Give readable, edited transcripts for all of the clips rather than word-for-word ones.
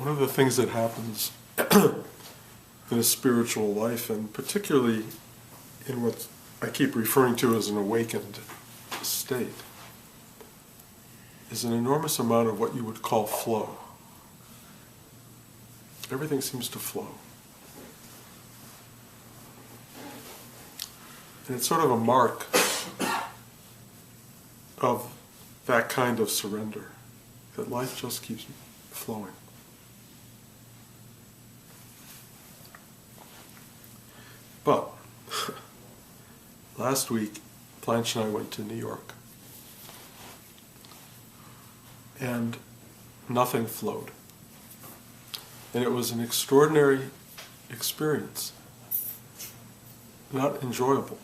One of the things that happens in a spiritual life, and particularly in what I keep referring to as an awakened state, is an enormous amount of what you would call flow. Everything seems to flow. And it's sort of a mark of that kind of surrender, that life just keeps flowing. But last week, Blanche and I went to New York, and nothing flowed. And it was an extraordinary experience, not enjoyable.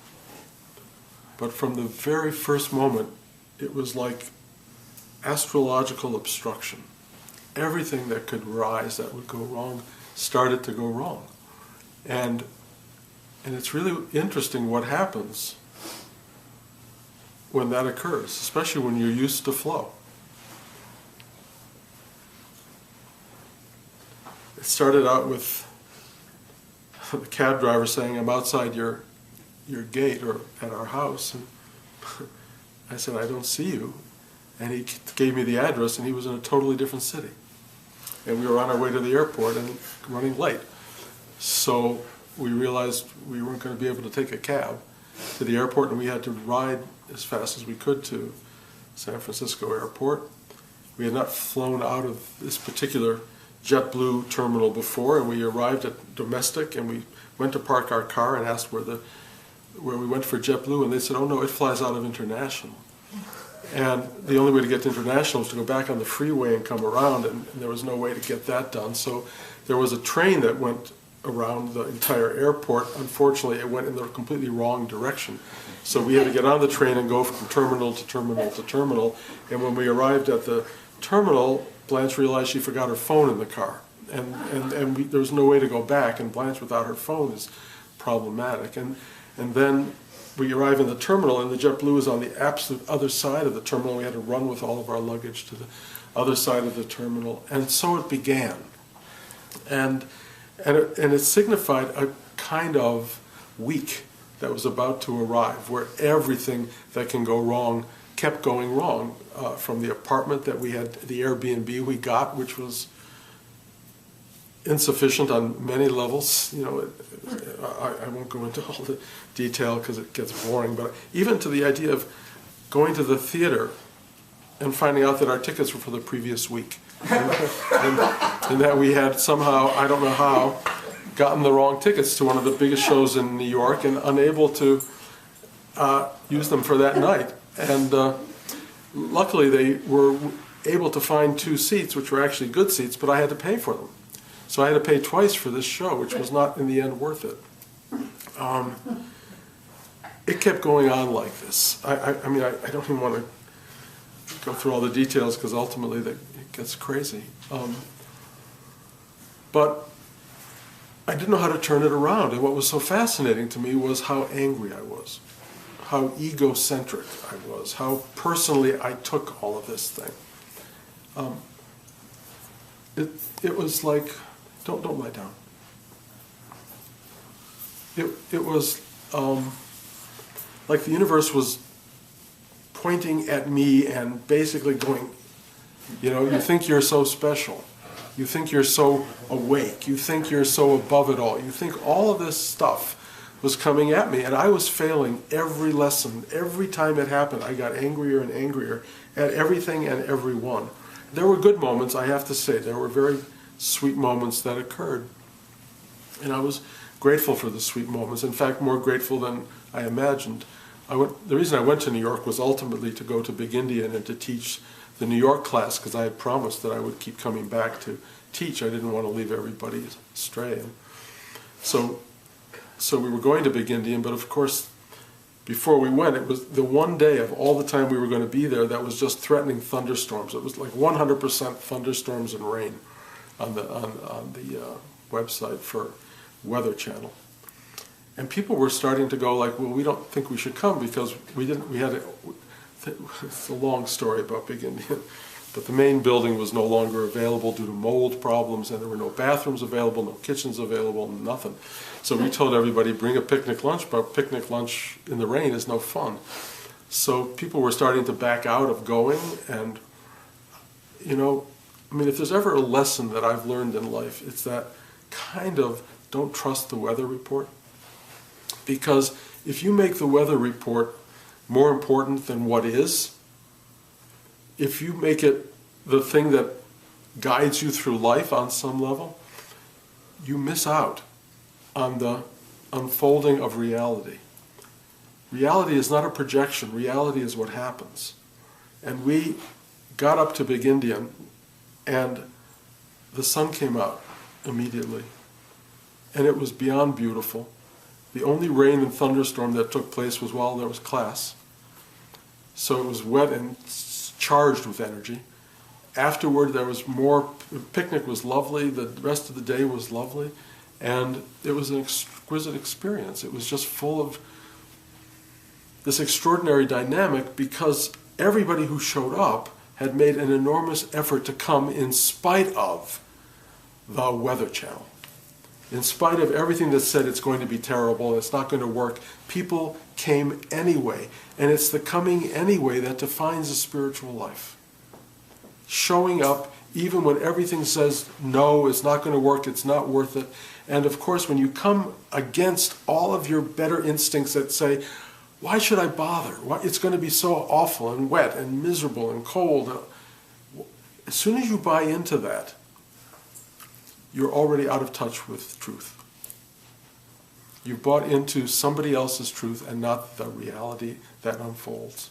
But from the very first moment, it was like astrological obstruction. Everything that could rise, that would go wrong, started to go wrong. And it's really interesting what happens when that occurs, especially when you're used to flow. It started out with the cab driver saying, "I'm outside your gate or at our house." And I said, "I don't see you." And he gave me the address, and he was in a totally different city. And we were on our way to the airport and running late. So we realized we weren't going to be able to take a cab to the airport, and we had to ride as fast as we could to San Francisco airport. We had not flown out of this particular JetBlue terminal before, and we arrived at domestic, and we went to park our car and asked where we went for JetBlue, and they said, "Oh no, it flies out of international." And the only way to get to international was to go back on the freeway and come around, and there was no way to get that done. So there was a train that went around the entire airport. Unfortunately, it went in the completely wrong direction. So we had to get on the train and go from terminal to terminal to terminal. And when we arrived at the terminal, Blanche realized she forgot her phone in the car. And there was no way to go back, and Blanche without her phone is problematic. And then we arrive in the terminal, and the JetBlue is on the absolute other side of the terminal. We had to run with all of our luggage to the other side of the terminal. And so it began. And it signified a kind of week that was about to arrive, where everything that can go wrong kept going wrong, from the apartment that we had, the Airbnb we got, which was insufficient on many levels. You know, I won't go into all the detail because it gets boring, but even to the idea of going to the theater and finding out that our tickets were for the previous week. And that we had somehow, I don't know how, gotten the wrong tickets to one of the biggest shows in New York and unable to use them for that night. And luckily they were able to find 2 seats, which were actually good seats, but I had to pay for them. So I had to pay twice for this show, which was not in the end worth it. It kept going on like this. I mean, I don't even want to go through all the details because ultimately it gets crazy. But I didn't know how to turn it around, and what was so fascinating to me was how angry I was, how egocentric I was, how personally I took all of this thing. It was like, don't lie down. It was like the universe was pointing at me and basically going, you know, you think you're so special. You think you're so awake. You think you're so above it all. You think all of this stuff was coming at me, and I was failing every lesson. Every time it happened, I got angrier and angrier at everything and everyone. There were good moments, I have to say. There were very sweet moments that occurred. And I was grateful for the sweet moments. In fact, more grateful than I imagined. The reason I went to New York was ultimately to go to Big Indian and to teach the New York class, because I had promised that I would keep coming back to teach. I didn't want to leave everybody astray. And so we were going to Big Indian, but of course, before we went, it was the one day of all the time we were going to be there that was just threatening thunderstorms. It was like 100% thunderstorms and rain on the website for Weather Channel. And people were starting to go like, well, we don't think we should come because it's a long story about Big Indian. But the main building was no longer available due to mold problems, and there were no bathrooms available, no kitchens available, nothing. So we told everybody, bring a picnic lunch, but picnic lunch in the rain is no fun. So people were starting to back out of going, and, you know, I mean, if there's ever a lesson that I've learned in life, it's that kind of don't trust the weather report. Because if you make the weather report more important than what is, if you make it the thing that guides you through life on some level, you miss out on the unfolding of reality. Reality is not a projection. Reality is what happens. And we got up to Big Indian, and the sun came out immediately. And it was beyond beautiful. The only rain and thunderstorm that took place was while there was class. So it was wet and charged with energy. Afterward, there was more. The picnic was lovely. The rest of the day was lovely. And it was an exquisite experience. It was just full of this extraordinary dynamic because everybody who showed up had made an enormous effort to come in spite of the Weather Channel. In spite of everything that said it's going to be terrible, it's not going to work, people came anyway. And it's the coming anyway that defines a spiritual life. Showing up even when everything says, no, it's not going to work, it's not worth it. And of course, when you come against all of your better instincts that say, why should I bother? It's going to be so awful and wet and miserable and cold. As soon as you buy into that, you're already out of touch with truth. You've bought into somebody else's truth and not the reality that unfolds.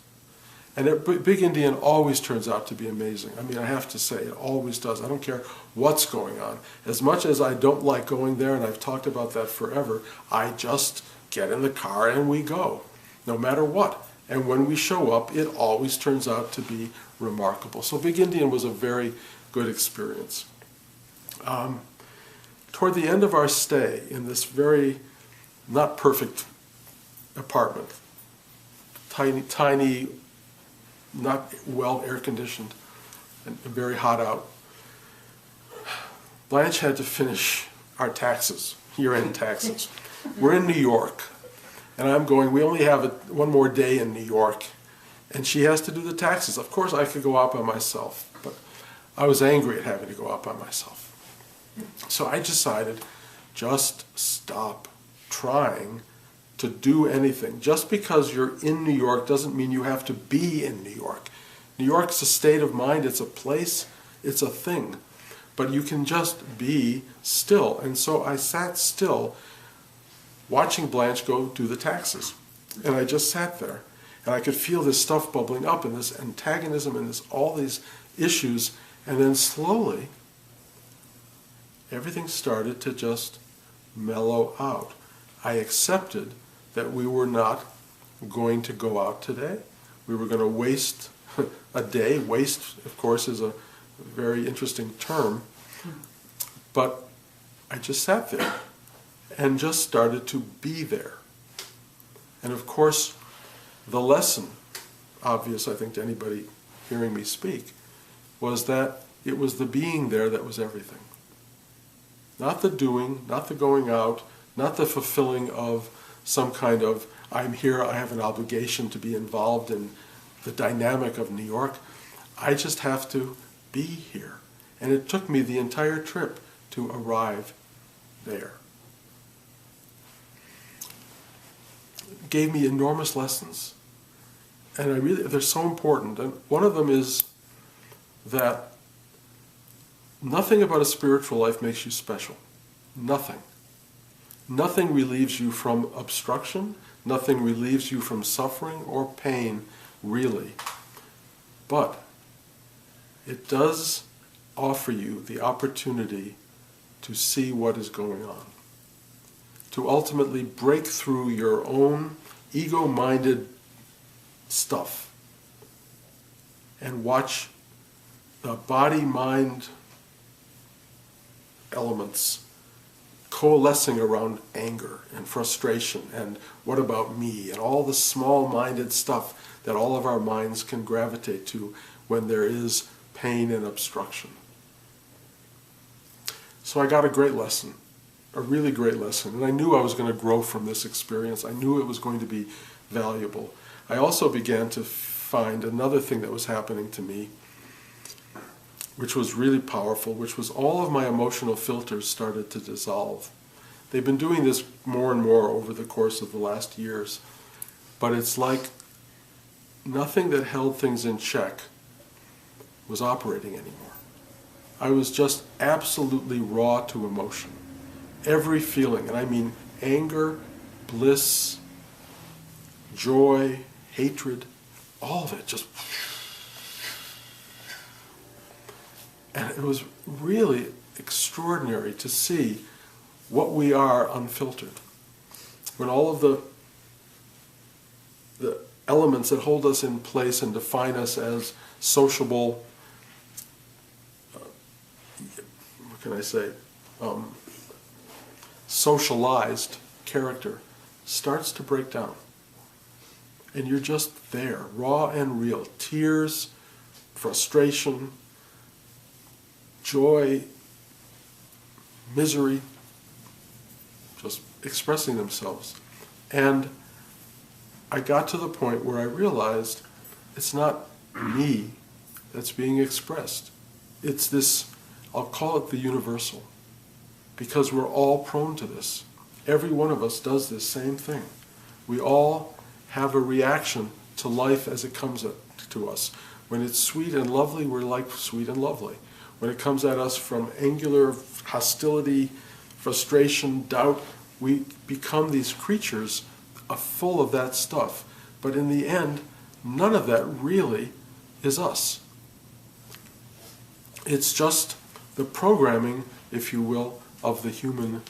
And Big Indian always turns out to be amazing. I mean, I have to say, it always does. I don't care what's going on. As much as I don't like going there, and I've talked about that forever, I just get in the car and we go, no matter what. And when we show up, it always turns out to be remarkable. So Big Indian was a very good experience. Toward the end of our stay in this very not perfect apartment, tiny, not well air-conditioned, and very hot out, Blanche had to finish our taxes, year-end taxes. We're in New York, and I'm going, we only have one more day in New York, and she has to do the taxes. Of course, I could go out by myself, but I was angry at having to go out by myself. So I decided, just stop trying to do anything. Just because you're in New York doesn't mean you have to be in New York. New York's a state of mind, it's a place, it's a thing. But you can just be still. And so I sat still watching Blanche go do the taxes. And I just sat there. And I could feel this stuff bubbling up and this antagonism and all these issues. And then slowly, everything started to just mellow out. I accepted that we were not going to go out today. We were going to waste a day. Waste, of course, is a very interesting term. But I just sat there and just started to be there. And of course, the lesson, obvious I think to anybody hearing me speak, was that it was the being there that was everything. Not the doing, not the going out, not the fulfilling of some kind of, I'm here, I have an obligation to be involved in the dynamic of New York. I just have to be here. And it took me the entire trip to arrive there. It gave me enormous lessons. And they're so important. And one of them is that nothing about a spiritual life makes you special. Nothing. Nothing relieves you from obstruction. Nothing relieves you from suffering or pain, really. But it does offer you the opportunity to see what is going on. To ultimately break through your own ego-minded stuff and watch the body-mind elements coalescing around anger and frustration and what about me and all the small-minded stuff that all of our minds can gravitate to when there is pain and obstruction. So I got a great lesson, a really great lesson, and I knew I was going to grow from this experience. I knew it was going to be valuable. I also began to find another thing that was happening to me, which was really powerful, which was all of my emotional filters started to dissolve. They've been doing this more and more over the course of the last years, but it's like nothing that held things in check was operating anymore. I was just absolutely raw to emotion. Every feeling, and I mean anger, bliss, joy, hatred, all of it just... And it was really extraordinary to see what we are unfiltered. When all of the elements that hold us in place and define us as sociable, what can I say, socialized character starts to break down. And you're just there, raw and real. Tears, frustration, joy, misery, just expressing themselves. And I got to the point where I realized it's not me that's being expressed. It's this, I'll call it the universal, because we're all prone to this. Every one of us does this same thing. We all have a reaction to life as it comes to us. When it's sweet and lovely, we're like sweet and lovely. When it comes at us from angular hostility, frustration, doubt, we become these creatures full of that stuff. But in the end, none of that really is us. It's just the programming, if you will, of the human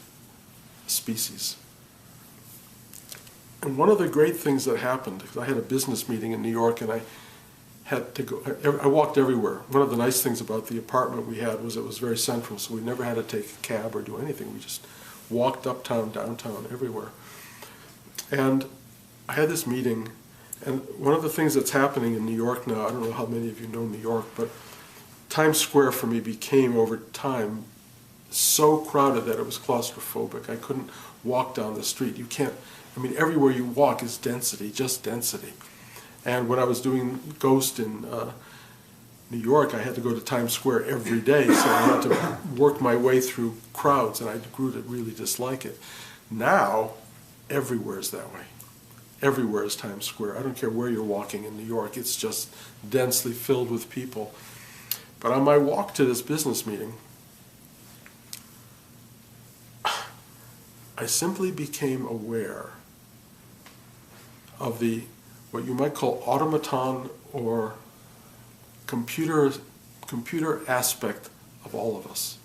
species. And one of the great things that happened, because I had a business meeting in New York and I had to go, I walked everywhere. One of the nice things about the apartment we had was it was very central, so we never had to take a cab or do anything. We just walked uptown, downtown, everywhere. And I had this meeting, and one of the things that's happening in New York now, I don't know how many of you know New York, but Times Square for me became, over time, so crowded that it was claustrophobic. I couldn't walk down the street. You can't, I mean, everywhere you walk is density, just density. And when I was doing Ghost in New York, I had to go to Times Square every day, so I had to work my way through crowds, and I grew to really dislike it. Now, everywhere is that way. Everywhere is Times Square. I don't care where you're walking in New York, it's just densely filled with people. But on my walk to this business meeting, I simply became aware of the, what you might call automaton or computer aspect of all of us.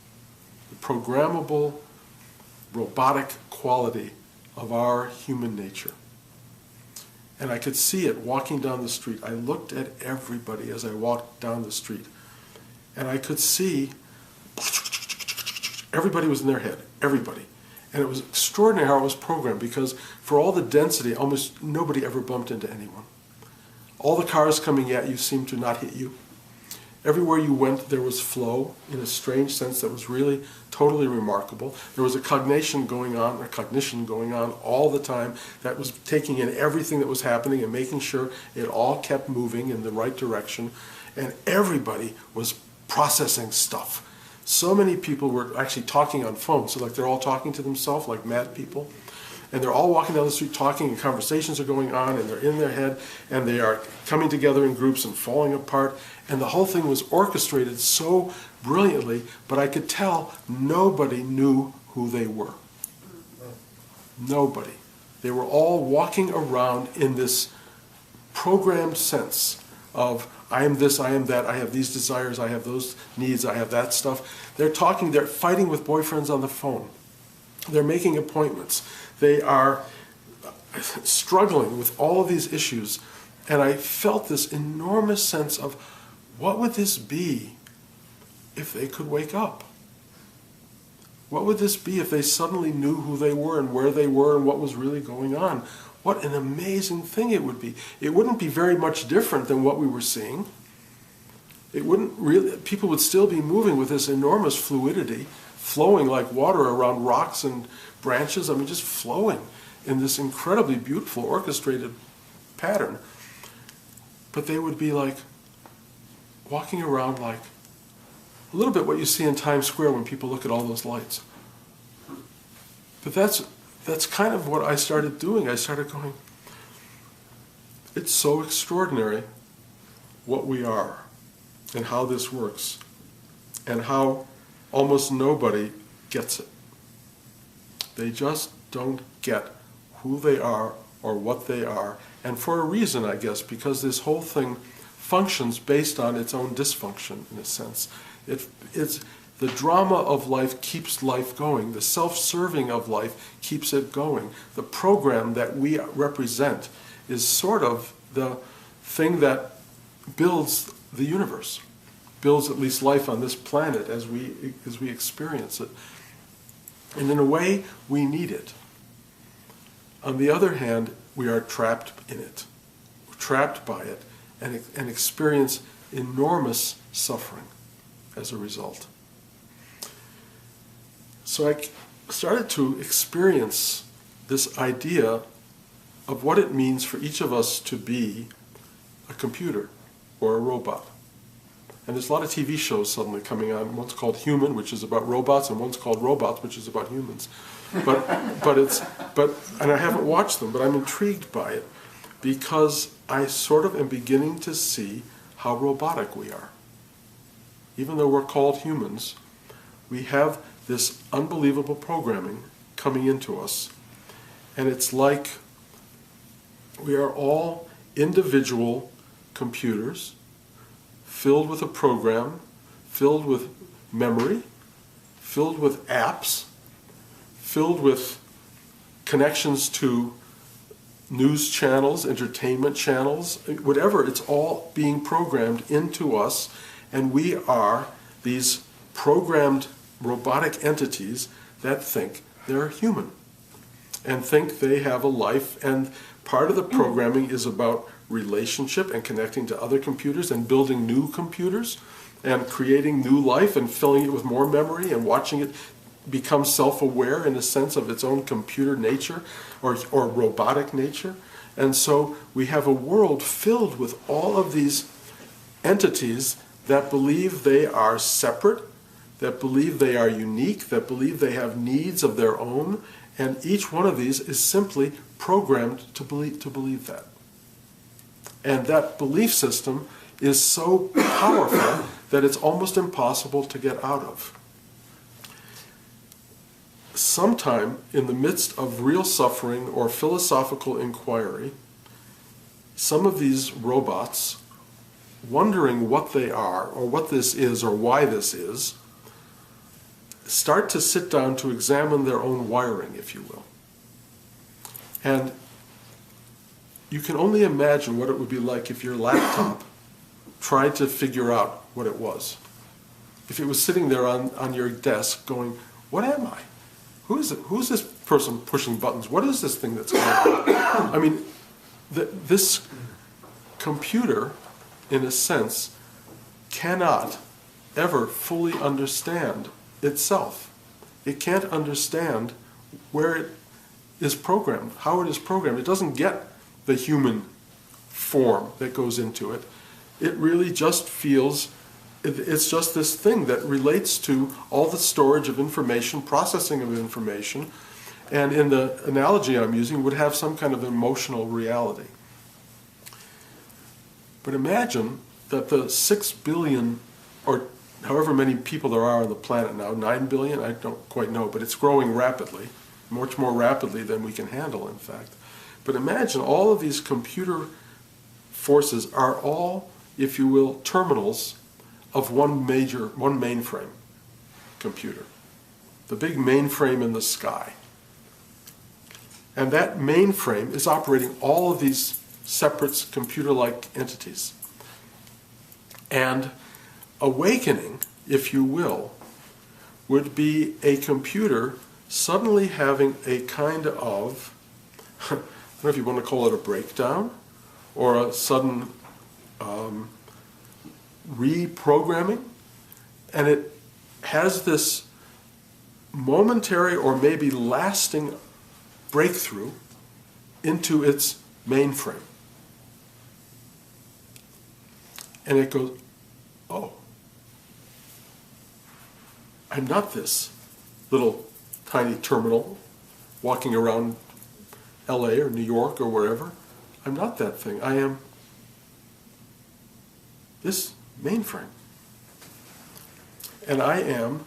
The programmable, robotic quality of our human nature. And I could see it walking down the street. I looked at everybody as I walked down the street. And I could see everybody was in their head, everybody. And it was extraordinary how it was programmed, because for all the density, almost nobody ever bumped into anyone. All the cars coming at you seemed to not hit you. Everywhere you went, there was flow in a strange sense that was really totally remarkable. There was a cognition going on all the time that was taking in everything that was happening and making sure it all kept moving in the right direction. And everybody was processing stuff. So many people were actually talking on phones, so like they're all talking to themselves like mad people. And they're all walking down the street talking, and conversations are going on, and they're in their head, and they are coming together in groups and falling apart. And the whole thing was orchestrated so brilliantly, but I could tell nobody knew who they were. Nobody. They were all walking around in this programmed sense of, I am this, I am that, I have these desires, I have those needs, I have that stuff. They're talking, they're fighting with boyfriends on the phone. They're making appointments. They are struggling with all of these issues. And I felt this enormous sense of, what would this be if they could wake up? What would this be if they suddenly knew who they were and where they were and what was really going on? What an amazing thing it would be. It wouldn't be very much different than what we were seeing. it wouldn't really, people would still be moving with this enormous fluidity, flowing like water around rocks and branches. I mean, just flowing in this incredibly beautiful orchestrated pattern. But they would be like walking around like a little bit what you see in Times Square when people look at all those lights. But that's kind of what I started doing. I started going, it's so extraordinary what we are and how this works and how almost nobody gets it. They just don't get who they are or what they are, and for a reason, I guess, because this whole thing functions based on its own dysfunction, in a sense. It's the drama of life keeps life going. The self-serving of life keeps it going. The program that we represent is sort of the thing that builds the universe, builds at least life on this planet as we experience it. And in a way, we need it. On the other hand, we are trapped in it, trapped by it, and experience enormous suffering as a result. So I started to experience this idea of what it means for each of us to be a computer or a robot. And there's a lot of TV shows suddenly coming on. One's called Human, which is about robots, and one's called Robots, which is about humans. And I haven't watched them, but I'm intrigued by it because I sort of am beginning to see how robotic we are. Even though we're called humans, we have this unbelievable programming coming into us. And it's like we are all individual computers filled with a program, filled with memory, filled with apps, filled with connections to news channels, entertainment channels, whatever. It's all being programmed into us, and we are these programmed robotic entities that think they're human and think they have a life. And part of the programming is about relationship and connecting to other computers and building new computers and creating new life and filling it with more memory and watching it become self-aware in a sense of its own computer nature or robotic nature. And so we have a world filled with all of these entities that believe they are separate, that believe they are unique, that believe they have needs of their own, and each one of these is simply programmed to believe that. And that belief system is so powerful that it's almost impossible to get out of. Sometime in the midst of real suffering or philosophical inquiry, some of these robots, wondering what they are or what this is or why this is, start to sit down to examine their own wiring, if you will. And you can only imagine what it would be like if your laptop tried to figure out what it was. If it was sitting there on your desk going, what am I? Who is it? Who's this person pushing buttons? What is this thing that's going on? I mean, this computer, in a sense, cannot ever fully understand itself. It can't understand where it is programmed, how it is programmed. It doesn't get the human form that goes into it. It really just feels, it's just this thing that relates to all the storage of information, processing of information, and in the analogy I'm using, would have some kind of emotional reality. But imagine that the 6 billion, or however many people there are on the planet now, 9 billion, I don't quite know, but it's growing rapidly, much more rapidly than we can handle, in fact. But imagine all of these computer forces are all, if you will, terminals of one mainframe computer. The big mainframe in the sky. And that mainframe is operating all of these separate computer-like entities. And awakening, if you will, would be a computer suddenly having a kind of, I don't know if you want to call it a breakdown, or a sudden reprogramming, and it has this momentary or maybe lasting breakthrough into its mainframe. And it goes, oh, I'm not this little tiny terminal walking around LA or New York or wherever. I'm not that thing. I am this mainframe. And I am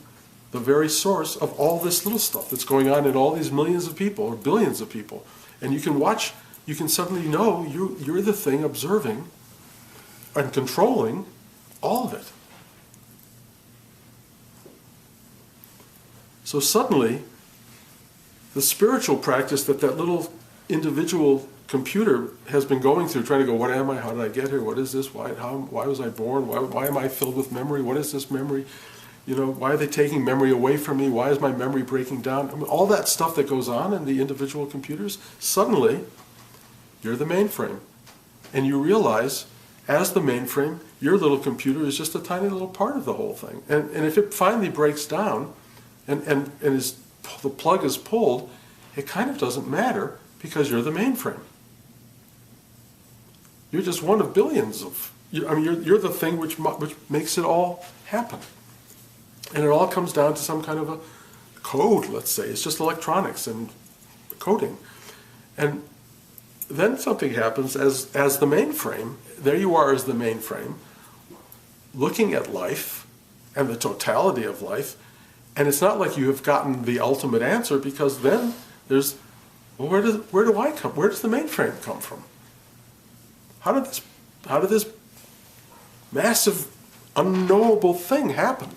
the very source of all this little stuff that's going on in all these millions of people or billions of people. And you can watch, you can suddenly know you're the thing observing and controlling all of it. So suddenly, the spiritual practice that little individual computer has been going through, trying to go, what am I, how did I get here, what is this, why was I born, why am I filled with memory, what is this memory, why are they taking memory away from me, why is my memory breaking down, I mean, all that stuff that goes on in the individual computers, suddenly, you're the mainframe. And you realize, as the mainframe, your little computer is just a tiny little part of the whole thing. And if it finally breaks down, and the plug is pulled, it kind of doesn't matter because you're the mainframe. You're just one of billions of. You're the thing which makes it all happen, and it all comes down to some kind of a code. Let's say it's just electronics and coding, and then something happens as the mainframe. There you are as the mainframe, looking at life and the totality of life. And it's not like you have gotten the ultimate answer, because then there's, well, where do I come? Where does the mainframe come from? How did this massive, unknowable thing happen?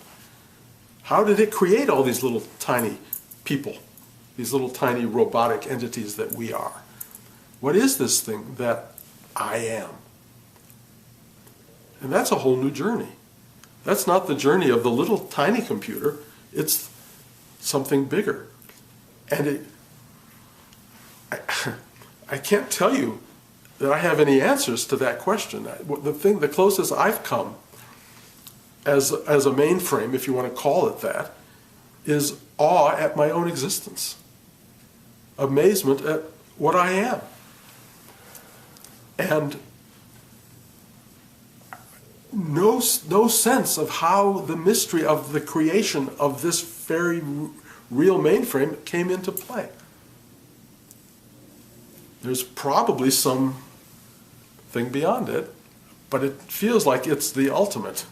How did it create all these little tiny people, these little tiny robotic entities that we are? What is this thing that I am? And that's a whole new journey. That's not the journey of the little tiny computer. It's something bigger. And I can't tell you that I have any answers to that question. The closest I've come as a mainframe, if you want to call it that, is awe at my own existence. Amazement at what I am. And no sense of how the mystery of the creation of this very real mainframe came into play. There's probably some thing beyond it, but it feels like it's the ultimate.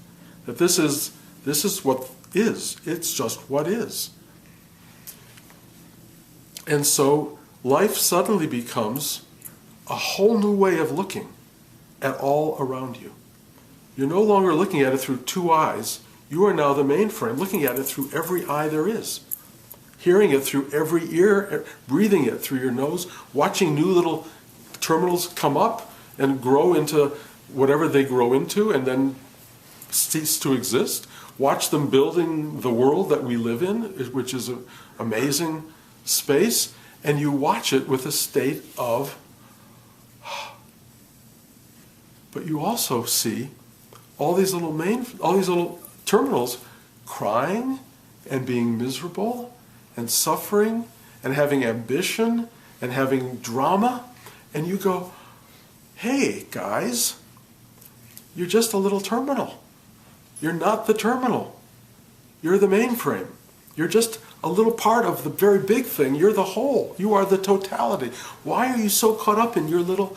That this is what is. It's just what is. And so life suddenly becomes a whole new way of looking at all around you. You're no longer looking at it through two eyes. You are now the mainframe, looking at it through every eye there is. Hearing it through every ear, breathing it through your nose, watching new little terminals come up and grow into whatever they grow into and then cease to exist. Watch them building the world that we live in, which is an amazing space, and you watch it with a state of, but you also see all these little terminals crying and being miserable and suffering and having ambition and having drama, and you go, hey guys, you're just a little terminal. You're not the terminal. You're the mainframe. You're just a little part of the very big thing. You're the whole. You are the totality. Why are you so caught up in your little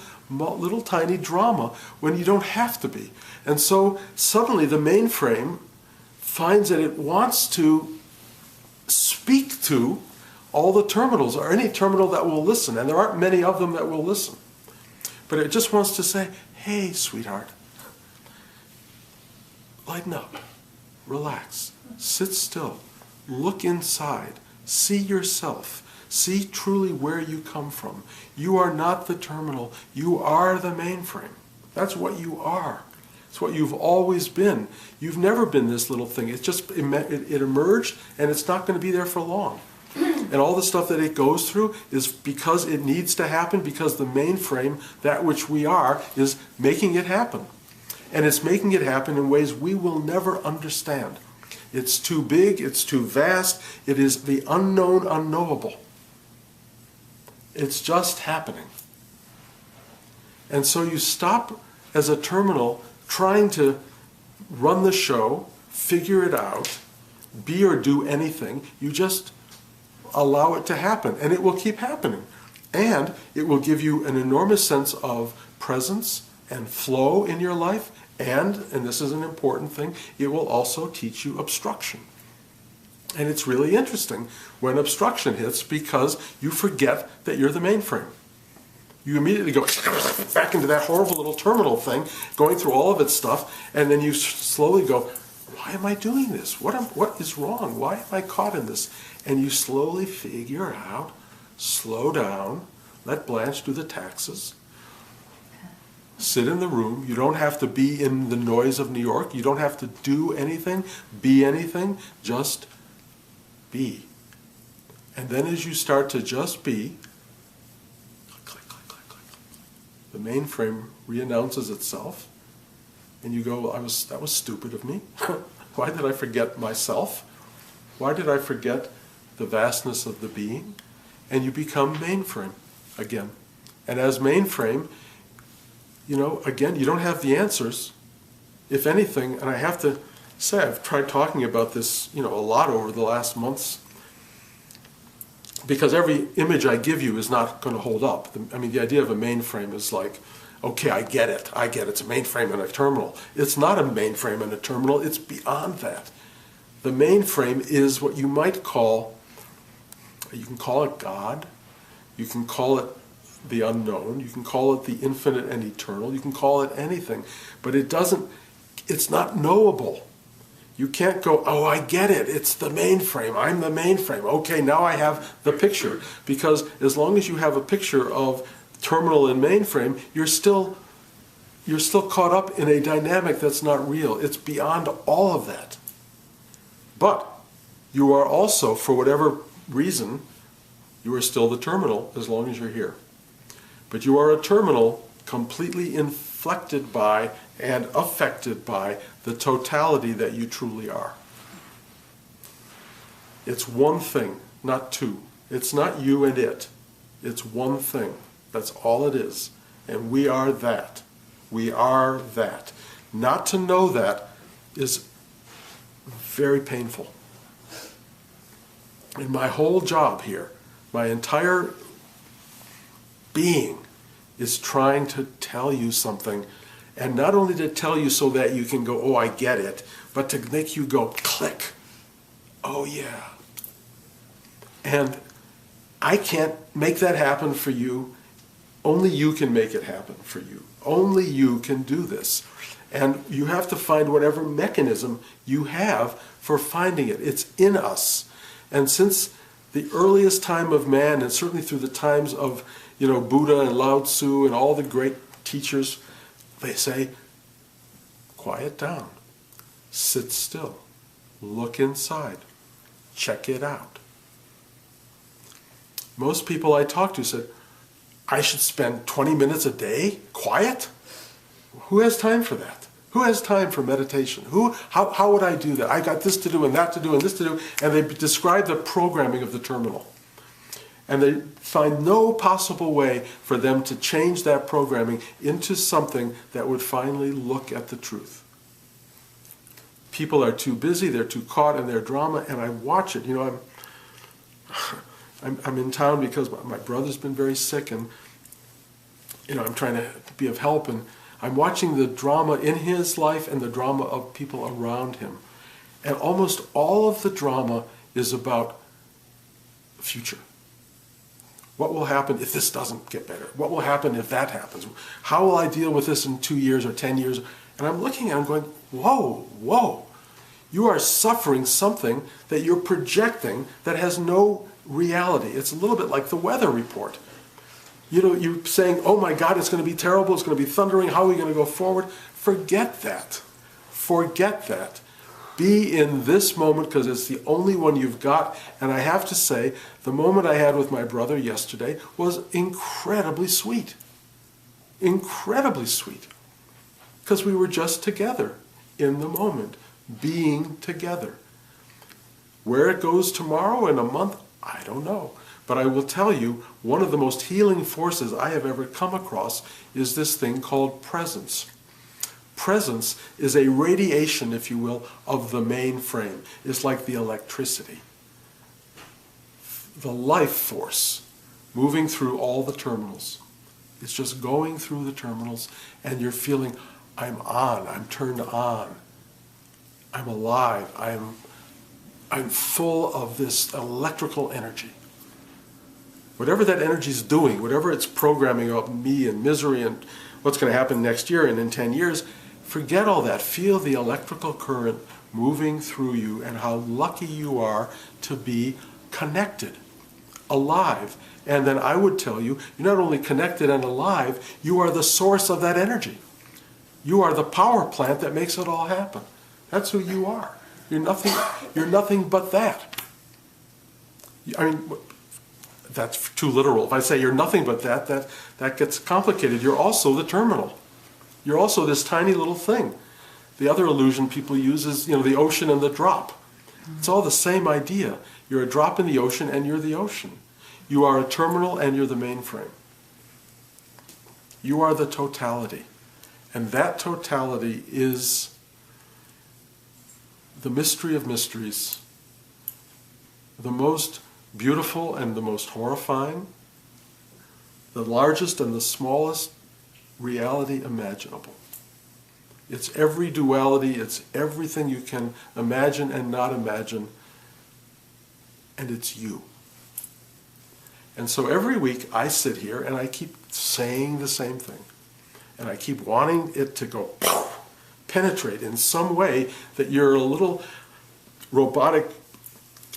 tiny drama when you don't have to be? And so suddenly the mainframe finds that it wants to speak to all the terminals, or any terminal that will listen, and there aren't many of them that will listen. But it just wants to say, hey, sweetheart, lighten up, relax, sit still, look inside, see yourself, see truly where you come from. You are not the terminal, you are the mainframe. That's what you are. It's what you've always been. You've never been this little thing. It's just, it emerged, and it's not going to be there for long. And all the stuff that it goes through is because it needs to happen, because the mainframe, that which we are, is making it happen. And it's making it happen in ways we will never understand. It's too big, it's too vast, it is the unknown unknowable. It's just happening. And so you stop as a terminal trying to run the show, figure it out, be or do anything. You just allow it to happen, and it will keep happening. And it will give you an enormous sense of presence and flow in your life, and this is an important thing, it will also teach you obstruction. And it's really interesting when obstruction hits because you forget that you're the mainframe. You immediately go back into that horrible little terminal thing, going through all of its stuff, and then you slowly go, why am I doing this? What is wrong? Why am I caught in this? And you slowly figure out, slow down, let Blanche do the taxes, sit in the room. You don't have to be in the noise of New York. You don't have to do anything, be anything, just be. And then as you start to just be, click, click, click, click, the mainframe reannounces itself, and you go, well, that was stupid of me. Why did I forget myself? Why did I forget the vastness of the being? And you become mainframe again. And as mainframe, again, you don't have the answers, if anything, and I have to say, I've tried talking about this, a lot over the last months, because every image I give you is not going to hold up. The idea of a mainframe is like, okay, I get it, it's a mainframe and a terminal. It's not a mainframe and a terminal, it's beyond that. The mainframe is what you might call, you can call it God, you can call it the unknown, you can call it the infinite and eternal, you can call it anything, but it's not knowable. You can't go, oh, I get it, it's the mainframe, I'm the mainframe, okay, now I have the picture. Because as long as you have a picture of terminal and mainframe, you're still caught up in a dynamic that's not real. It's beyond all of that. But you are also, for whatever reason, you are still the terminal as long as you're here. But you are a terminal completely inflected by and affected by the totality that you truly are. It's one thing, not two. It's not you and it. It's one thing. That's all it is. And we are that. We are that. Not to know that is very painful. And my whole job here, my entire being, is trying to tell you something, and not only to tell you so that you can go, oh, I get it, but to make you go, click, oh yeah. And I can't make that happen for you. Only you can make it happen for you. Only you can do this. And you have to find whatever mechanism you have for finding it. It's in us. And since the earliest time of man, and certainly through the times of Buddha and Lao Tzu and all the great teachers, they say, quiet down, sit still, look inside, check it out. Most people I talk to said, I should spend 20 minutes a day quiet? Who has time for that? Who has time for meditation? How would I do that? I got this to do and that to do and this to do, and they describe the programming of the terminal. And they find no possible way for them to change that programming into something that would finally look at the truth. People are too busy, they're too caught in their drama, and I watch it. I'm in town because my brother's been very sick, and I'm trying to be of help, and I'm watching the drama in his life and the drama of people around him. And almost all of the drama is about the future. What will happen if this doesn't get better? What will happen if that happens? How will I deal with this in 2 years or 10 years? And I'm looking at him going, whoa. You are suffering something that you're projecting that has no reality. It's a little bit like the weather report. You're saying, oh my God, it's going to be terrible, it's going to be thundering, how are we going to go forward? Forget that. Forget that. Be in this moment because it's the only one you've got. And I have to say, the moment I had with my brother yesterday was incredibly sweet. Incredibly sweet. Because we were just together in the moment, being together. Where it goes tomorrow, in a month, I don't know. But I will tell you, one of the most healing forces I have ever come across is this thing called presence. Presence is a radiation, if you will, of the mainframe. It's like the electricity, the life force moving through all the terminals. It's just going through the terminals, and you're feeling, I'm on, I'm turned on, I'm alive, I'm full of this electrical energy. Whatever that energy is doing, whatever it's programming about me and misery and what's going to happen next year and in 10 years, forget all that. Feel the electrical current moving through you and how lucky you are to be connected, alive. And then I would tell you, you're not only connected and alive, you are the source of that energy. You are the power plant that makes it all happen. That's who you are. You're nothing but that. I mean, that's too literal. If I say you're nothing but that, that gets complicated. You're also the terminal. You're also this tiny little thing. The other illusion people use is, the ocean and the drop. It's all the same idea. You're a drop in the ocean and you're the ocean. You are a terminal and you're the mainframe. You are the totality. And that totality is the mystery of mysteries, the most beautiful and the most horrifying, the largest and the smallest reality imaginable. It's every duality, it's everything you can imagine and not imagine, and it's you. And so every week I sit here and I keep saying the same thing. And I keep wanting it to go penetrate in some way that your little robotic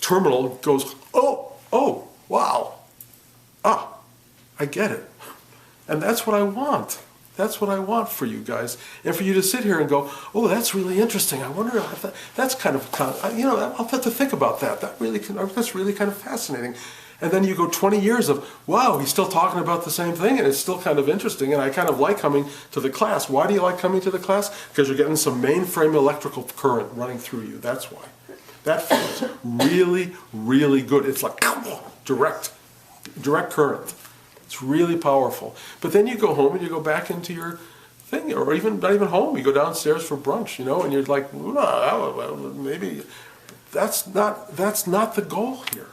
terminal goes, oh, wow. I get it. And that's what I want. That's what I want for you guys. And for you to sit here and go, oh, that's really interesting. I wonder if that's kind of, I'll have to think about that. That's really kind of fascinating. And then you go 20 years of, wow, he's still talking about the same thing, and it's still kind of interesting, and I kind of like coming to the class. Why do you like coming to the class? Because you're getting some mainframe electrical current running through you. That's why. That feels really, really good. It's like direct current. It's really powerful. But then you go home and you go back into your thing, or even not even home. You go downstairs for brunch, and you're like, well, maybe that's not the goal here.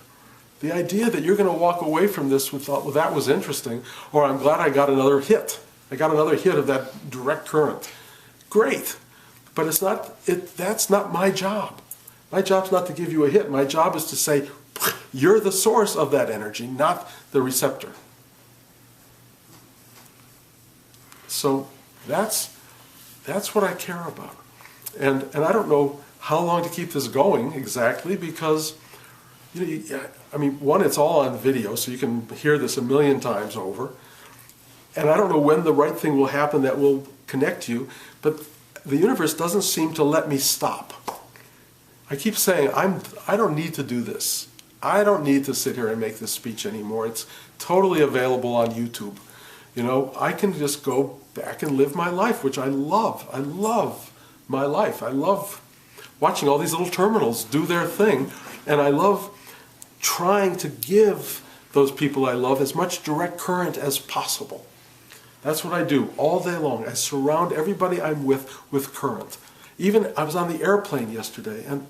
The idea that you're going to walk away from this with, well, that was interesting, or I'm glad I got another hit. I got another hit of that direct current. Great, but that's not my job. My job's not to give you a hit. My job is to say, you're the source of that energy, not the receptor. So that's what I care about. And I don't know how long to keep this going exactly, because one, it's all on video, so you can hear this a million times over. And I don't know when the right thing will happen that will connect you, but the universe doesn't seem to let me stop. I keep saying, I don't need to do this. I don't need to sit here and make this speech anymore. It's totally available on YouTube. I can just go back and live my life, which I love. I love my life. I love watching all these little terminals do their thing, and I love trying to give those people I love as much direct current as possible. That's what I do all day long. I surround everybody I'm with current. Even I was on the airplane yesterday, and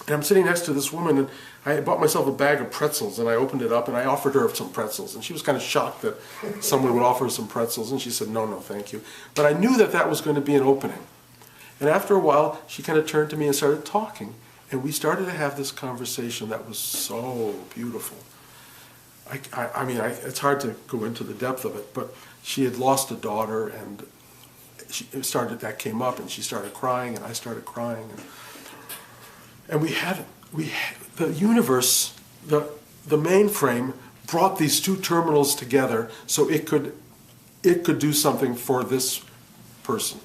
I'm sitting next to this woman, and I bought myself a bag of pretzels, and I opened it up, and I offered her some pretzels, and she was kind of shocked that someone would offer her some pretzels, and she said, no, thank you. But I knew that was going to be an opening. And after a while, she kind of turned to me and started talking. And we started to have this conversation that was so beautiful. It's hard to go into the depth of it, but she had lost a daughter, and that came up, and she started crying, and I started crying, and the universe, the mainframe brought these two terminals together so it could do something for this person,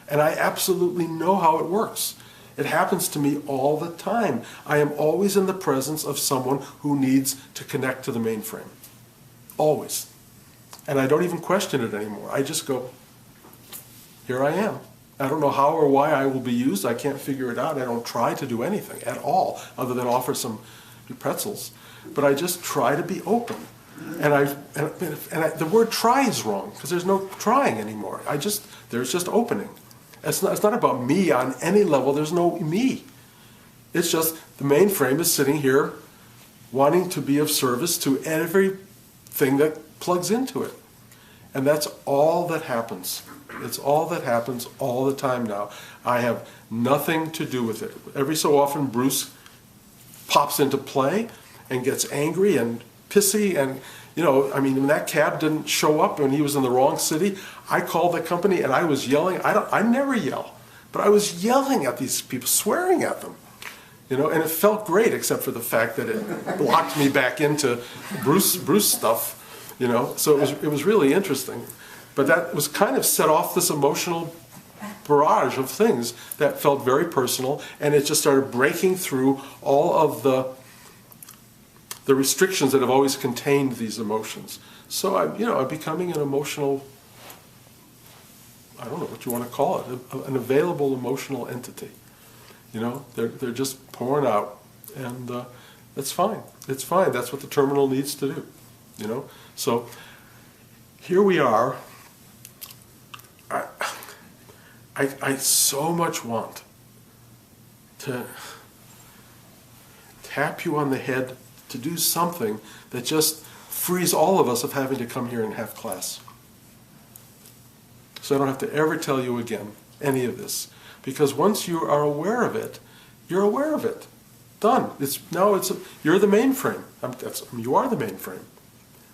and I absolutely know how it works. It happens to me all the time. I am always in the presence of someone who needs to connect to the mainframe. Always. And I don't even question it anymore. I just go, here I am. I don't know how or why I will be used. I can't figure it out. I don't try to do anything at all other than offer some pretzels. But I just try to be open. And the word try is wrong because there's no trying anymore. There's just opening. It's not about me on any level. There's no me. It's just the mainframe is sitting here wanting to be of service to everything that plugs into it. And that's all that happens. It's all that happens all the time now. I have nothing to do with it. Every so often Bruce pops into play and gets angry and pissy, and when that cab didn't show up when he was in the wrong city, I called the company and I was yelling. I never yell, but I was yelling at these people, swearing at them. And it felt great, except for the fact that it blocked me back into Bruce stuff. So it was really interesting. But that was kind of set off this emotional barrage of things that felt very personal, and it just started breaking through all of the restrictions that have always contained these emotions. So I'm becoming an emotional, I don't know what you want to call it, an available emotional entity. They're just pouring out, and that's fine. It's fine. That's what the terminal needs to do. So here we are. I so much want to tap you on the head to do something that just frees all of us of having to come here and have class. So I don't have to ever tell you again any of this. Because once you are aware of it, you're aware of it. Done. You're the mainframe. You are the mainframe.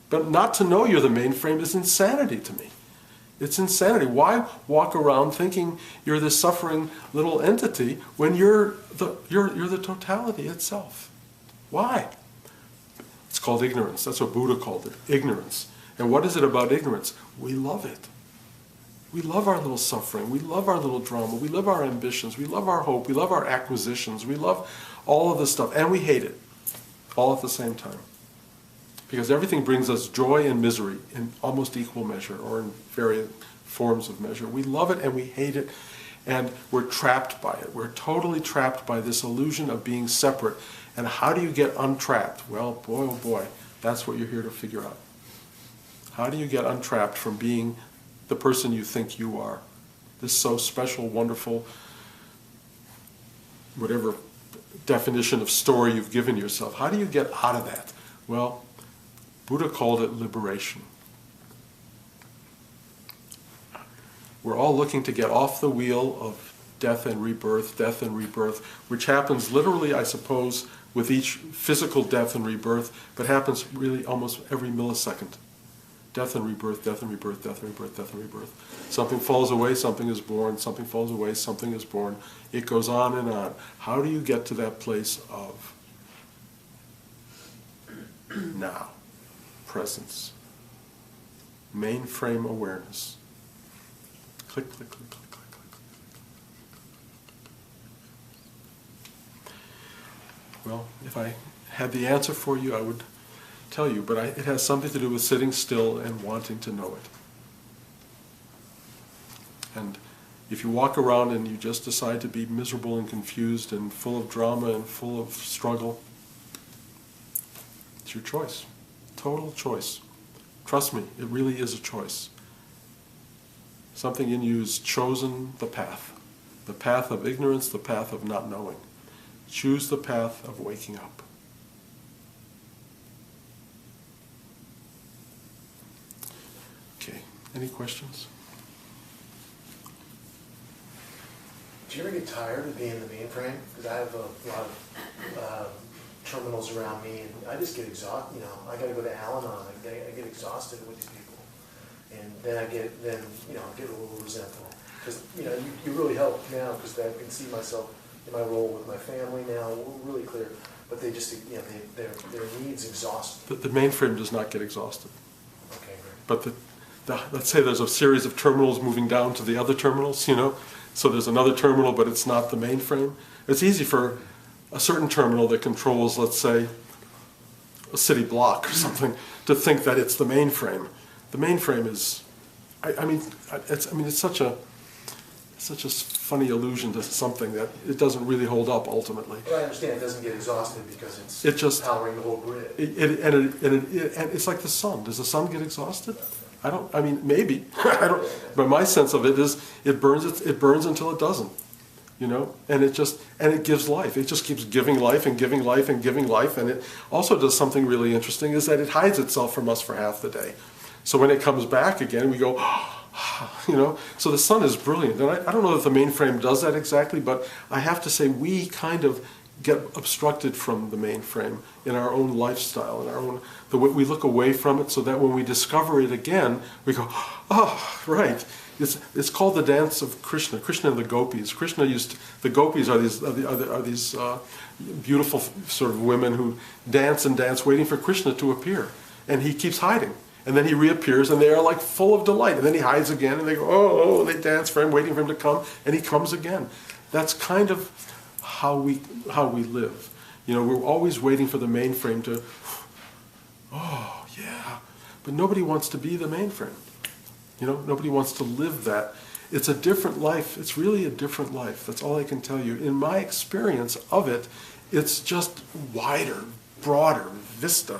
But not to know you're the mainframe is insanity to me. It's insanity. Why walk around thinking you're this suffering little entity when you're the totality itself? Why? It's called ignorance. That's what Buddha called it, ignorance. And what is it about ignorance? We love it. We love our little suffering. We love our little drama. We love our ambitions. We love our hope. We love our acquisitions. We love all of this stuff. And we hate it all at the same time. Because everything brings us joy and misery in almost equal measure, or in various forms of measure. We love it and we hate it, and we're trapped by it. We're totally trapped by this illusion of being separate. And how do you get untrapped? Well, boy, oh boy, that's what you're here to figure out. How do you get untrapped from being the person you think you are? This so special, wonderful, whatever definition of story you've given yourself. How do you get out of that? Well, Buddha called it liberation. We're all looking to get off the wheel of death and rebirth, which happens literally, I suppose, with each physical death and rebirth, but happens really almost every millisecond. Death and rebirth, death and rebirth, death and rebirth, death and rebirth. Something falls away, something is born, something falls away, something is born. It goes on and on. How do you get to that place of now? Presence. Mainframe awareness. Click, click, click, click, click, click. Well, if I had the answer for you, I would tell you, but it has something to do with sitting still and wanting to know it. And if you walk around and you just decide to be miserable and confused and full of drama and full of struggle, it's your choice. Total choice. Trust me, it really is a choice. Something in you has chosen the path of ignorance, the path of not knowing. Choose the path of waking up. Okay, any questions? Do you ever get tired of being in the mainframe? Because I have a lot of terminals around me, and I just get exhausted. I got to go to Al-Anon. I get exhausted with these people, and then I get a little resentful because you really help now because I can see myself in my role with my family now really clear. But they just their needs exhaust. The mainframe does not get exhausted. Okay, great. But let's say there's a series of terminals moving down to the other terminals. So there's another terminal, but it's not the mainframe. It's easy for a certain terminal that controls, let's say, a city block or something, to think that it's the mainframe. The mainframe is, it's such a such a funny allusion to something that it doesn't really hold up ultimately. Well, I understand it doesn't get exhausted because It just powering the whole grid. And it's like the sun. Does the sun get exhausted? I mean, maybe. I don't. But my sense of it is, it burns until it doesn't. You know, and it gives life. It just keeps giving life and giving life and giving life. And it also does something really interesting, is that it hides itself from us for half the day. So when it comes back again, we go, you know. So the sun is brilliant. And I don't know if the mainframe does that exactly, but I have to say we kind of get obstructed from the mainframe in our own lifestyle, in our own, the way we look away from it, so that when we discover it again, we go, oh, right. It's called the dance of Krishna. Krishna and the gopis. The gopis are these beautiful sort of women who dance and dance, waiting for Krishna to appear, and he keeps hiding, and then he reappears, and they are like full of delight, and then he hides again, and they go, oh, they dance for him, waiting for him to come, and he comes again. That's kind of how we live. You know, we're always waiting for the mainframe to, oh yeah, but nobody wants to be the mainframe. You know, nobody wants to live that. It's a different life. It's really a different life. That's all I can tell you. In my experience of it, it's just wider, broader, vista.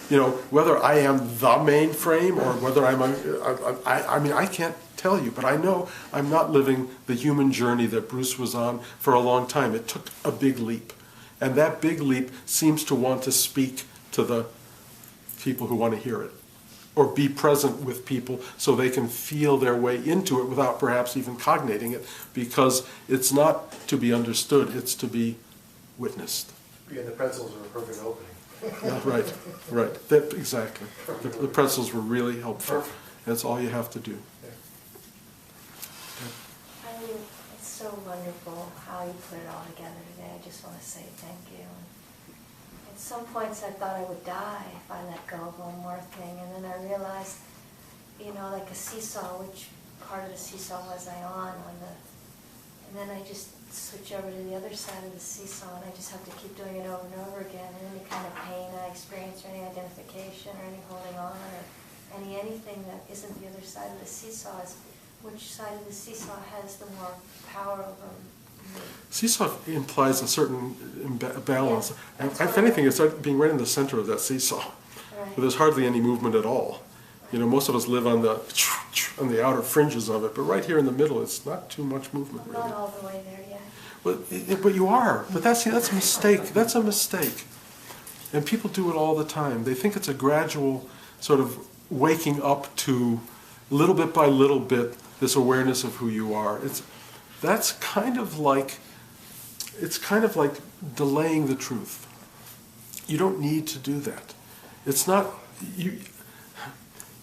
You know, whether I am the mainframe or whether I mean, I can't tell you, but I know I'm not living the human journey that Bruce was on for a long time. It took a big leap. And that big leap seems to want to speak to the people who want to hear it, or be present with people so they can feel their way into it without perhaps even cognating it, because it's not to be understood, it's to be witnessed. Yeah, the pretzels are a perfect opening. Yeah, right. Exactly. The pretzels were really helpful. That's all you have to do. I mean, it's so wonderful how you put it all together today. I just want to say thank you. At some points I thought I would die if I let go of one more thing, and then I realized, you know, like a seesaw, which part of the seesaw was I on and then I just switch over to the other side of the seesaw, and I just have to keep doing it over and over again. And any kind of pain I experience, or any identification, or any holding on, or anything that isn't the other side of the seesaw, is which side of the seesaw has the more power over me. Seesaw implies a certain balance. Yeah, If anything, it's being right in the center of that seesaw. Right. But there's hardly any movement at all. You know, most of us live on the outer fringes of it, but right here in the middle, it's not too much movement, I'm really. not all the way there yet. But you are. But that's a mistake. That's a mistake. And people do it all the time. They think it's a gradual sort of waking up to, little bit by little bit, this awareness of who you are. It's kind of like delaying the truth. You don't need to do that. It's not you.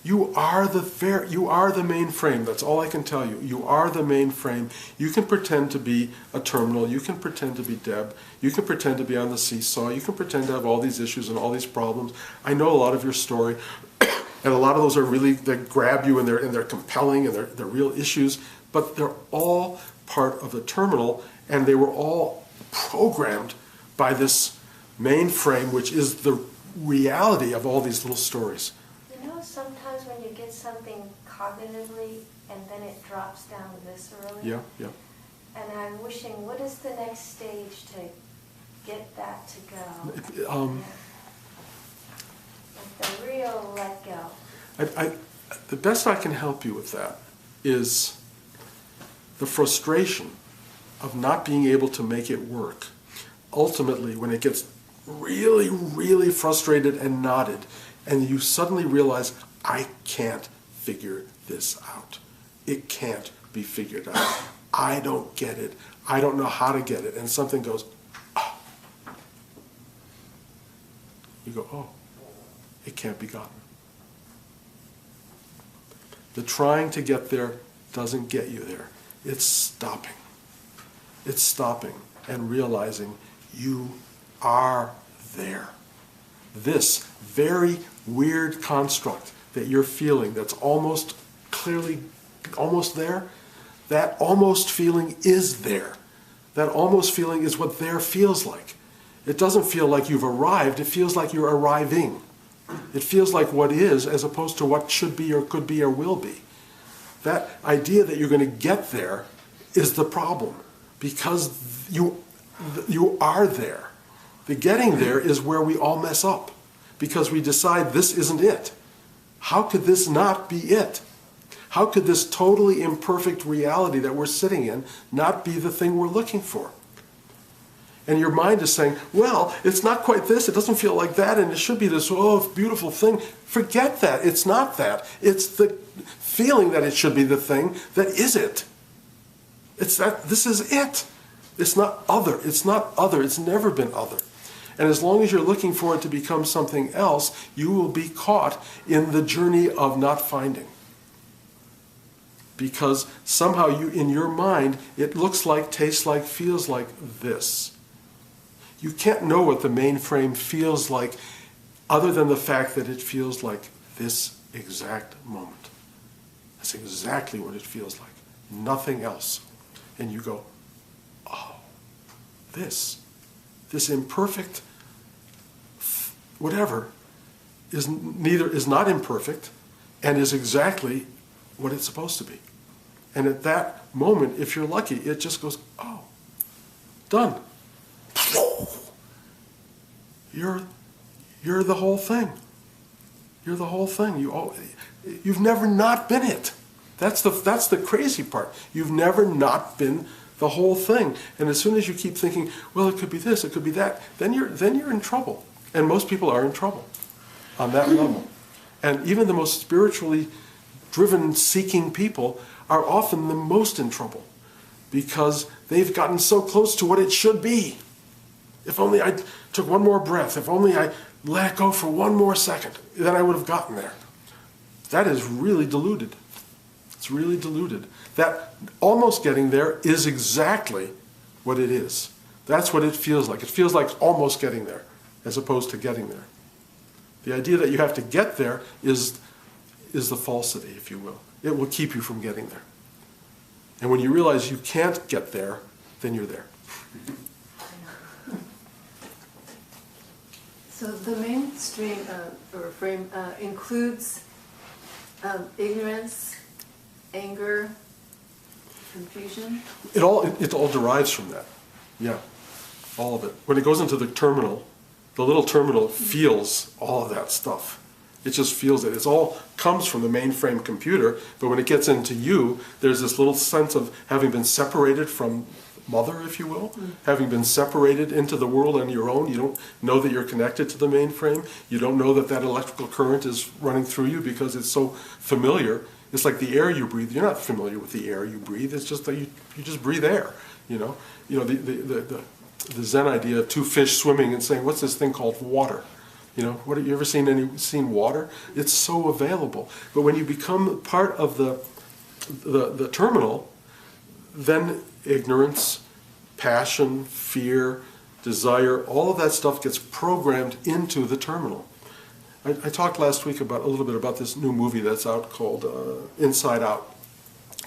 You are the mainframe. That's all I can tell you. You are the mainframe. You can pretend to be a terminal. You can pretend to be Deb. You can pretend to be on the seesaw. You can pretend to have all these issues and all these problems. I know a lot of your story, and a lot of those are really, they grab you, and they're compelling, and they're real issues. But they're all part of the terminal, and they were all programmed by this mainframe, which is the reality of all these little stories. You know, sometimes when you get something cognitively and then it drops down viscerally. Yeah. And I'm wishing, what is the next stage to get that to go? Yeah. Like the real let go. The best I can help you with that is the frustration of not being able to make it work. Ultimately, when it gets really, really frustrated and knotted, and you suddenly realize, I can't figure this out. It can't be figured out. I don't get it. I don't know how to get it. And something goes, oh. You go, oh, it can't be gotten. The trying to get there doesn't get you there. It's stopping. It's stopping and realizing you are there. This very weird construct that you're feeling, that's almost clearly almost there, that almost feeling is there. That almost feeling is what there feels like. It doesn't feel like you've arrived, it feels like you're arriving. It feels like what is as opposed to what should be or could be or will be. That idea that you're going to get there is the problem, because you are there. The getting there is where we all mess up, because we decide this isn't it. How could this not be it? How could this totally imperfect reality that we're sitting in not be the thing we're looking for? And your mind is saying, well, it's not quite this, it doesn't feel like that, and it should be this, oh, beautiful thing. Forget that. It's not that. It's the feeling that it should be the thing that is it. It's that this is it. It's not other. It's not other. It's never been other. And as long as you're looking for it to become something else, you will be caught in the journey of not finding. Because somehow in your mind, it looks like, tastes like, feels like this. You can't know what the mainframe feels like other than the fact that it feels like this exact moment. That's exactly what it feels like. Nothing else. And you go, oh, this imperfect whatever is not imperfect and is exactly what it's supposed to be. And at that moment, if you're lucky, it just goes, oh, done. You're the whole thing. You're the whole thing. You've never not been it. That's the crazy part. You've never not been the whole thing. And as soon as you keep thinking, well, it could be this, it could be that, then you're in trouble. And most people are in trouble on that level. And even the most spiritually driven, seeking people are often the most in trouble because they've gotten so close to what it should be. If only I took one more breath, if only I let it go for one more second, then I would have gotten there. That is really deluded. It's really deluded. That almost getting there is exactly what it is. That's what it feels like. It feels like almost getting there as opposed to getting there. The idea that you have to get there is the falsity, if you will. It will keep you from getting there. And when you realize you can't get there, then you're there. So the mainstream or frame includes ignorance, anger, confusion? It all derives from that. Yeah, all of it. When it goes into the terminal, the little terminal feels all of that stuff. It just feels it. It all comes from the mainframe computer, but when it gets into you, there's this little sense of having been separated from mother, if you will, having been separated into the world on your own. You don't know that you're connected to the mainframe. You don't know that electrical current is running through you because it's so familiar. It's like the air you breathe. You're not familiar with the air you breathe. It's just that you just breathe air. The Zen idea of two fish swimming and saying, "What's this thing called water?" What have you ever seen water? It's so available. But when you become part of the terminal, then ignorance, passion, fear, desire, all of that stuff gets programmed into the terminal. I talked last week a little bit about this new movie that's out called Inside Out,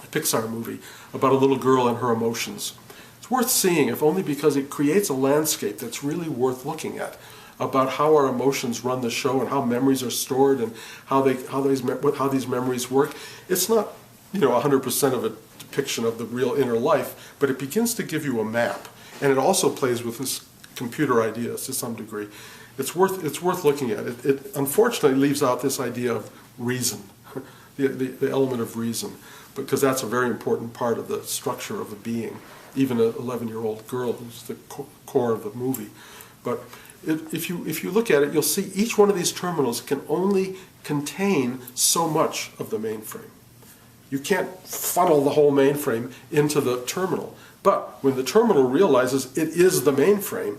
a Pixar movie about a little girl and her emotions. It's worth seeing, if only because it creates a landscape that's really worth looking at, about how our emotions run the show and how memories are stored and how these memories work. It's not 100% of a depiction of the real inner life, but it begins to give you a map, and it also plays with this computer ideas to some degree. It's worth looking at. It unfortunately leaves out this idea of reason, the element of reason, because that's a very important part of the structure of a being, even an 11-year-old girl who's the core of the movie. But if you look at it, you'll see each one of these terminals can only contain so much of the mainframe. You can't funnel the whole mainframe into the terminal. But when the terminal realizes it is the mainframe,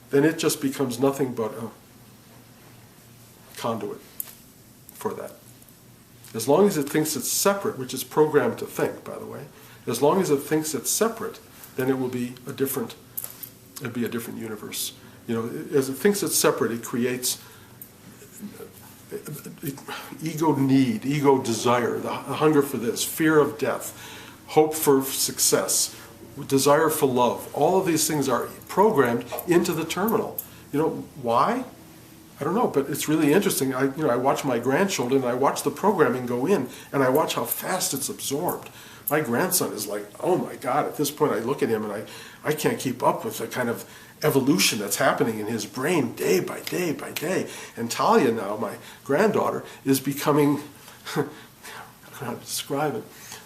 then it just becomes nothing but a conduit for that. As long as it thinks it's separate, which is programmed to think, by the way, as long as it thinks it's separate, then it will be a different universe. As it thinks it's separate, it creates ego need, ego desire, the hunger for this, fear of death, hope for success, desire for love. All of these things are programmed into the terminal. Why? I don't know, but it's really interesting. I watch my grandchildren, and I watch the programming go in, and I watch how fast it's absorbed. My grandson is like, oh my God, at this point I look at him and I can't keep up with the kind of evolution that's happening in his brain day by day by day. And Talia now, my granddaughter, is becoming, I don't know how to describe it,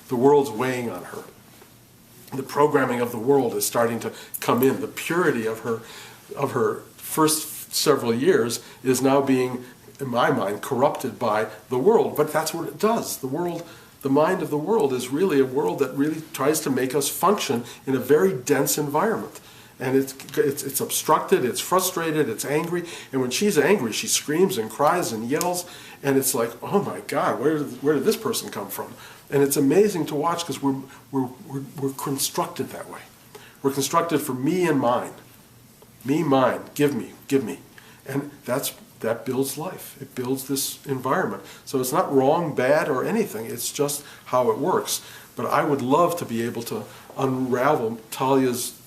the world's weighing on her. The programming of the world is starting to come in. The purity of her first several years is now being, in my mind, corrupted by the world. But that's what it does. The mind of the world is really a world that really tries to make us function in a very dense environment. And it's obstructed, it's frustrated, it's angry. And when she's angry, she screams and cries and yells. And it's like, oh my God, where did this person come from? And it's amazing to watch because we're constructed that way. We're constructed for me and mine. Me, mine, give me. And that builds life. It builds this environment. So it's not wrong, bad, or anything. It's just how it works. But I would love to be able to unravel Talia's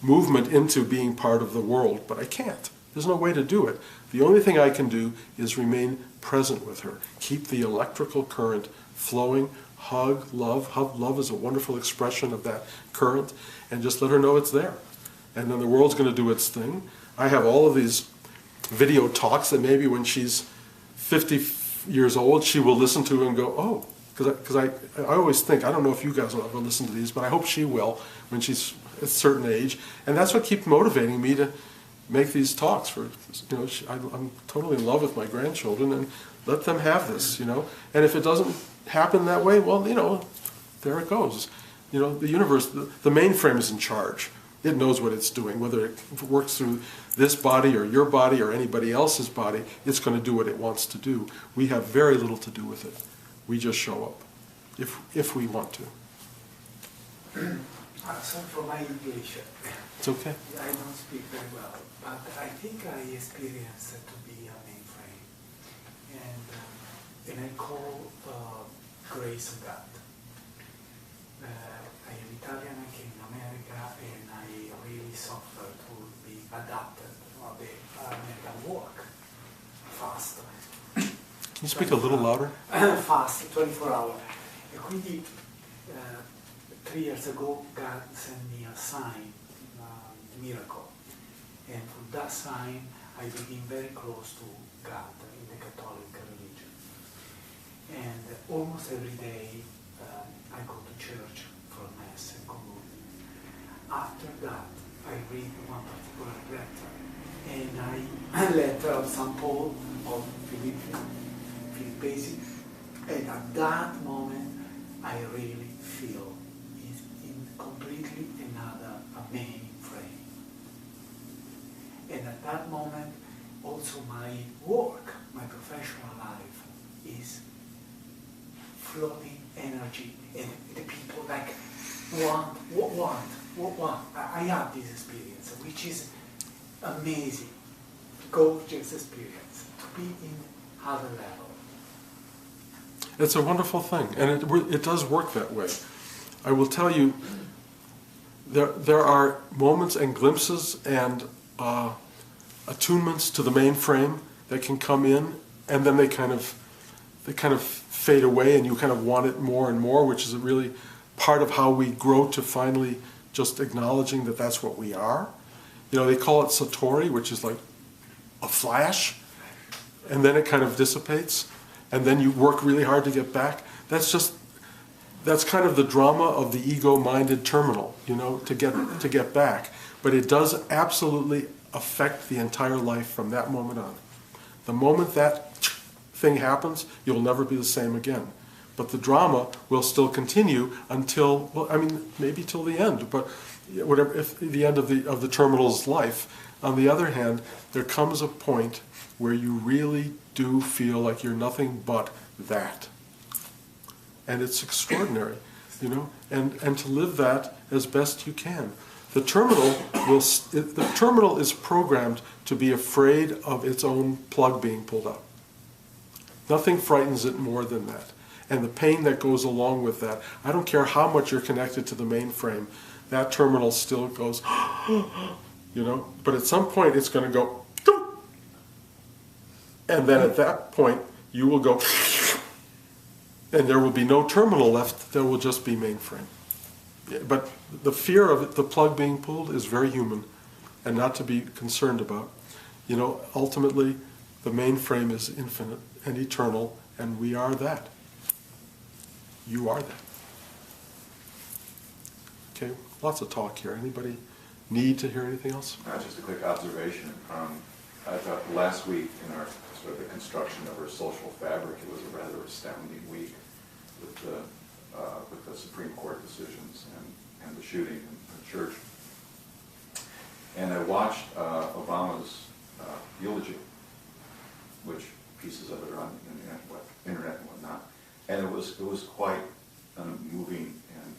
movement into being part of the world, but I can't. There's no way to do it. The only thing I can do is remain present with her. Keep the electrical current flowing. Hug, love. Love is a wonderful expression of that current. And just let her know it's there. And then the world's going to do its thing. I have all of these video talks that maybe when she's 50 years old, she will listen to and go, oh, because I always think, I don't know if you guys will ever listen to these, but I hope she will when she's at a certain age. And that's what keeps motivating me to make these talks. For, I'm totally in love with my grandchildren, and let them have this, And if it doesn't happen that way, well, there it goes. The universe, the mainframe is in charge. It knows what it's doing. Whether it works through this body or your body or anybody else's body, it's going to do what it wants to do. We have very little to do with it. We just show up, if we want to. Sorry for my English. It's okay. I don't speak very well, but I think I experienced to be a mainframe, and I call grace God. I am Italian, I came in America, and I really suffered to be adapted to the American work fast. Can you speak a little louder? Fast, 24 hours. E quindi 3 years ago God sent me a sign, a miracle. And from that sign I became very close to God in the Catholic religion. And almost every day I go to church for Mass and communion. After that I read one particular letter, and a letter of St. Paul of Philippians, and at that moment I really feel it's in completely another mainframe. And at that moment also my work, my professional life is floating energy, and the people like want. I have this experience, which is amazing, gorgeous experience, to be in other level. It's a wonderful thing, and it does work that way. I will tell you, there are moments and glimpses and attunements to the mainframe that can come in, and then they kind of fade away, and you kind of want it more and more, which is really part of how we grow to finally just acknowledging that that's what we are. They call it Satori, which is like a flash, and then it kind of dissipates, and then you work really hard to get back. That's kind of the drama of the ego-minded terminal, to get back. But it does absolutely affect the entire life from that moment on. The moment that thing happens, you'll never be the same again. But the drama will still continue until, maybe till the end, but whatever, if the end of the terminal's life. On the other hand, there comes a point where you really do feel like you're nothing but that. And it's extraordinary, and to live that as best you can. The terminal is programmed to be afraid of its own plug being pulled out. Nothing frightens it more than that. And the pain that goes along with that. I don't care how much you're connected to the mainframe, that terminal still goes, but at some point it's going to go, and then at that point you will go, And there will be no terminal left, there will just be mainframe. Yeah, but the fear of it, the plug being pulled is very human and not to be concerned about. You know, ultimately, the mainframe is infinite and eternal, and we are that. You are that. Okay, lots of talk here. Anybody need to hear anything else? Just a quick observation. I thought last week in our sort of the construction of our social fabric, it was a rather astounding week with the Supreme Court decisions and the shooting in the church. And I watched Obama's eulogy, which pieces of it are on the internet and whatnot, and it was quite a moving and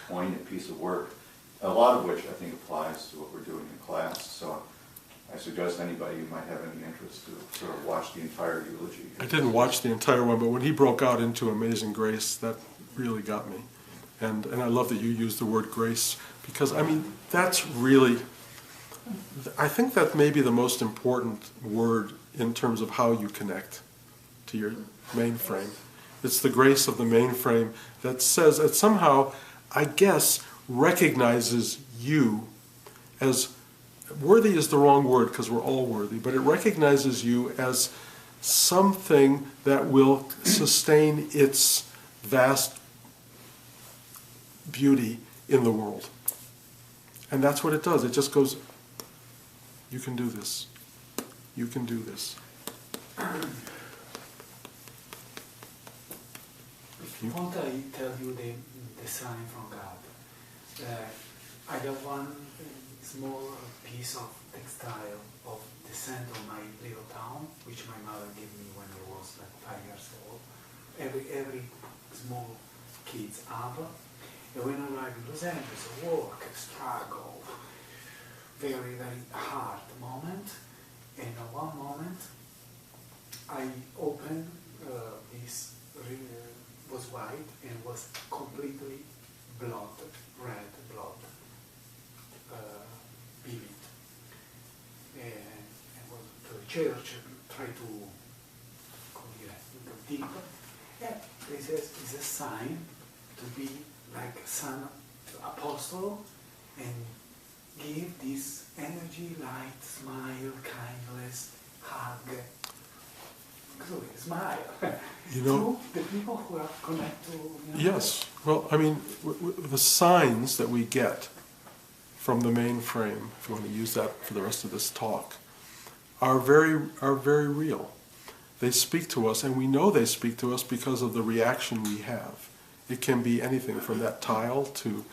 poignant piece of work. A lot of which I think applies to what we're doing in class. So I suggest anybody who might have any interest to sort of watch the entire eulogy. I didn't watch the entire one, but when he broke out into Amazing Grace, that really got me. And I love that you used the word grace, because, I mean, that's really, I think that may be the most important word in terms of how you connect to your mainframe. It's the grace of the mainframe that says, that somehow, I guess, recognizes you as, worthy is the wrong word because we're all worthy, but it recognizes you as something that will sustain its vast beauty in the world. And that's what it does. It just goes, you can do this. You can do this. If you want, I tell you the sign from God. I got one small piece of textile of the center of my little town, which my mother gave me when I was like 5 years old. Every small kid's have. And when I arrived in Los Angeles, a work, a struggle, very, very hard moment. And at one moment, I opened this, was white and was completely blood, red blood, beaded. And I went to the church and tried to go deep. Yeah, this is a sign to be like some apostle and give this energy, light, smile, kindness, hug. Good, smile. You know, to the people who are connected to. yes. Well, I mean, the signs that we get from the mainframe, if you want to use that for the rest of this talk, are very real. They speak to us, and we know they speak to us because of the reaction we have. It can be anything from that tile to,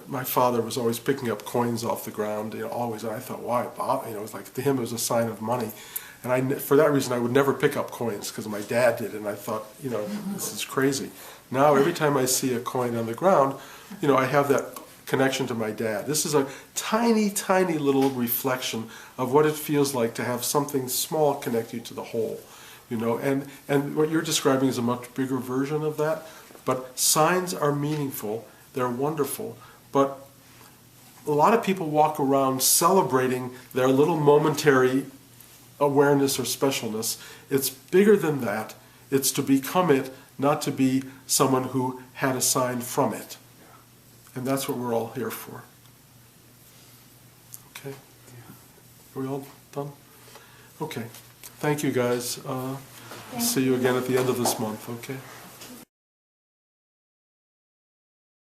my father was always picking up coins off the ground, always, and I thought, why, Bob? It was like, to him it was a sign of money. And for that reason, I would never pick up coins, because my dad did, and I thought, this is crazy. Now, every time I see a coin on the ground, I have that connection to my dad. This is a tiny, tiny little reflection of what it feels like to have something small connect you to the whole. And what you're describing is a much bigger version of that. But signs are meaningful, they're wonderful, but a lot of people walk around celebrating their little momentary awareness or specialness. It's bigger than that. It's to become it, not to be someone who had a sign from it. And that's what we're all here for. Okay? Are we all done? Okay. Thank you, guys. See you again at the end of this month, okay?